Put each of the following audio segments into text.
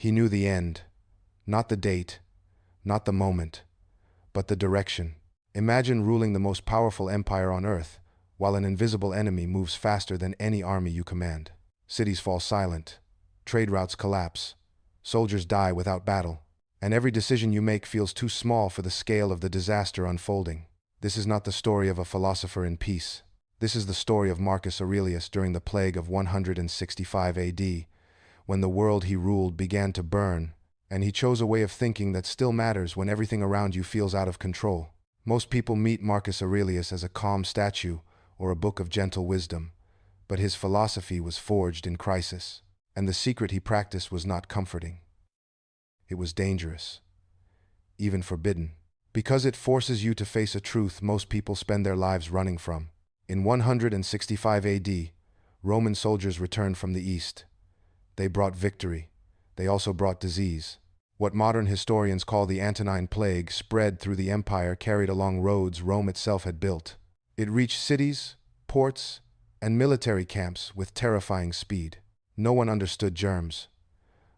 He knew the end, not the date, not the moment, but the direction. Imagine ruling the most powerful empire on earth, while an invisible enemy moves faster than any army you command. Cities fall silent, trade routes collapse, soldiers die without battle, and every decision you make feels too small for the scale of the disaster unfolding. This is not the story of a philosopher in peace. This is the story of Marcus Aurelius during the plague of 165 AD, when the world he ruled began to burn, and he chose a way of thinking that still matters when everything around you feels out of control. Most people meet Marcus Aurelius as a calm statue or a book of gentle wisdom, but his philosophy was forged in crisis, and the secret he practiced was not comforting. It was dangerous, even forbidden, because it forces you to face a truth most people spend their lives running from. In 165 AD, Roman soldiers returned from the east. They brought victory. They also brought disease. What modern historians call the Antonine Plague spread through the empire carried along roads Rome itself had built. It reached cities, ports, and military camps with terrifying speed. No one understood germs.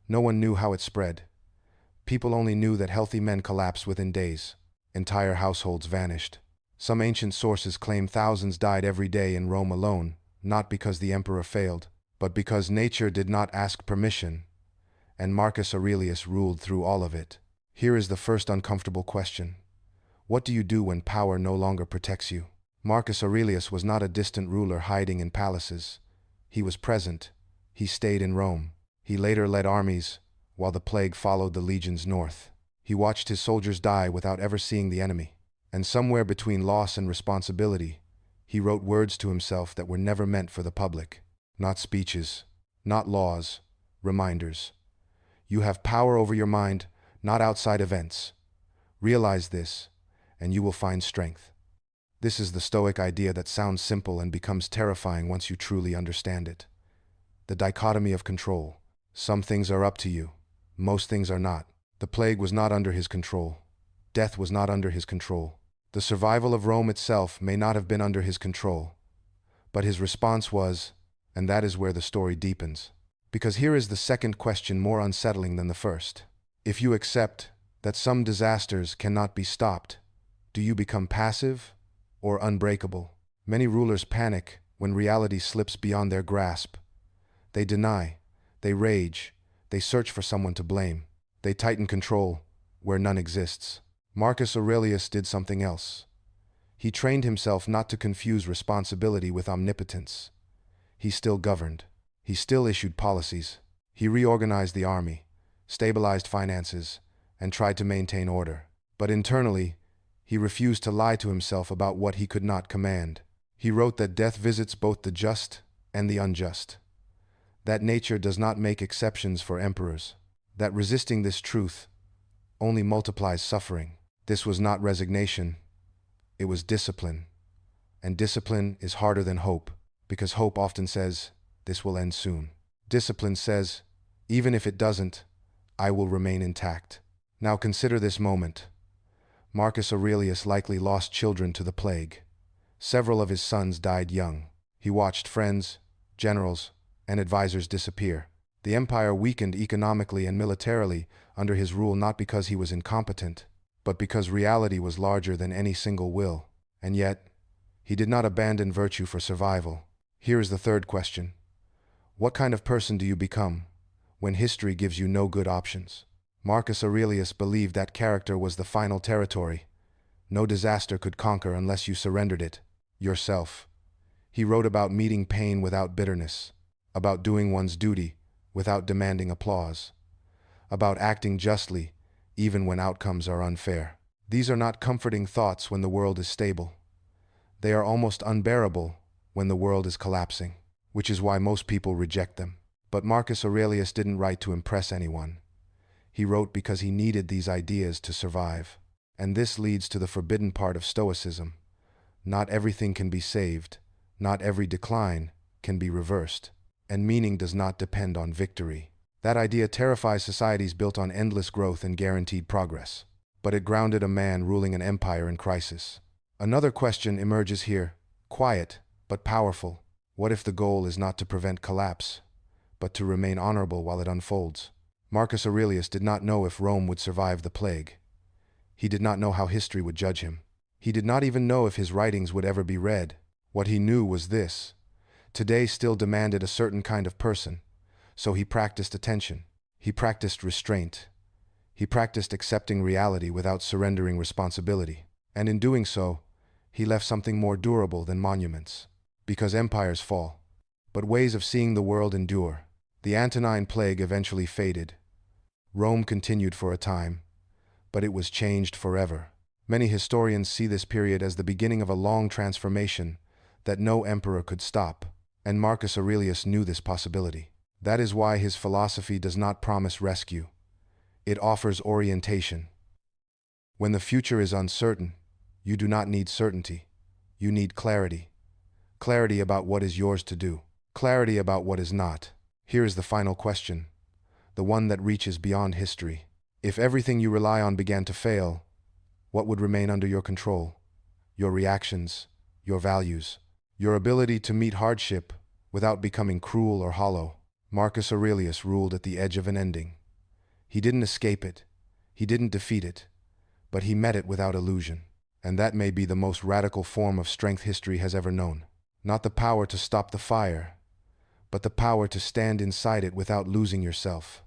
No one knew how it spread. People only knew that healthy men collapsed within days. Entire households vanished. Some ancient sources claim thousands died every day in Rome alone, not because the emperor failed, but because nature did not ask permission, and Marcus Aurelius ruled through all of it. Here is the first uncomfortable question. What do you do when power no longer protects you? Marcus Aurelius was not a distant ruler hiding in palaces. He was present. He stayed in Rome. He later led armies, while the plague followed the legions north. He watched his soldiers die without ever seeing the enemy. And somewhere between loss and responsibility, he wrote words to himself that were never meant for the public. Not speeches, not laws, reminders. You have power over your mind, not outside events. Realize this, and you will find strength. This is the Stoic idea that sounds simple and becomes terrifying once you truly understand it. The dichotomy of control. Some things are up to you. Most things are not. The plague was not under his control. Death was not under his control. The survival of Rome itself may not have been under his control. But his response was, and that is where the story deepens. Because here is the second question more unsettling than the first. If you accept that some disasters cannot be stopped, do you become passive or unbreakable? Many rulers panic when reality slips beyond their grasp. They deny, they rage, they search for someone to blame. They tighten control where none exists. Marcus Aurelius did something else. He trained himself not to confuse responsibility with omnipotence. He still governed. He still issued policies. He reorganized the army, stabilized finances, and tried to maintain order. But internally, he refused to lie to himself about what he could not command. He wrote that death visits both the just and the unjust. That nature does not make exceptions for emperors. That resisting this truth only multiplies suffering. This was not resignation. It was discipline. And discipline is harder than hope, because hope often says, this will end soon. Discipline says, even if it doesn't, I will remain intact. Now consider this moment. Marcus Aurelius likely lost children to the plague. Several of his sons died young. He watched friends, generals, and advisors disappear. The empire weakened economically and militarily under his rule not because he was incompetent, but because reality was larger than any single will. And yet, he did not abandon virtue for survival. Here is the third question. What kind of person do you become when history gives you no good options? Marcus Aurelius believed that character was the final territory. No disaster could conquer unless you surrendered it, yourself. He wrote about meeting pain without bitterness, about doing one's duty without demanding applause, about acting justly even when outcomes are unfair. These are not comforting thoughts when the world is stable. They are almost unbearable when the world is collapsing, which is why most people reject them. But Marcus Aurelius didn't write to impress anyone. He wrote because he needed these ideas to survive. And this leads to the forbidden part of Stoicism. Not everything can be saved. Not every decline can be reversed. And meaning does not depend on victory. That idea terrifies societies built on endless growth and guaranteed progress. But it grounded a man ruling an empire in crisis. Another question emerges here, quiet but powerful. What if the goal is not to prevent collapse, but to remain honorable while it unfolds? Marcus Aurelius did not know if Rome would survive the plague. He did not know how history would judge him. He did not even know if his writings would ever be read. What he knew was this: today still demanded a certain kind of person, so he practiced attention. He practiced restraint. He practiced accepting reality without surrendering responsibility. And in doing so, he left something more durable than monuments. Because empires fall, but ways of seeing the world endure. The Antonine Plague eventually faded. Rome continued for a time, but it was changed forever. Many historians see this period as the beginning of a long transformation that no emperor could stop, and Marcus Aurelius knew this possibility. That is why his philosophy does not promise rescue. It offers orientation. When the future is uncertain, you do not need certainty. You need clarity. Clarity about what is yours to do. Clarity about what is not. Here is the final question, the one that reaches beyond history. If everything you rely on began to fail, what would remain under your control? Your reactions, your values, your ability to meet hardship without becoming cruel or hollow. Marcus Aurelius ruled at the edge of an ending. He didn't escape it. He didn't defeat it. But he met it without illusion. And that may be the most radical form of strength history has ever known. Not the power to stop the fire, but the power to stand inside it without losing yourself.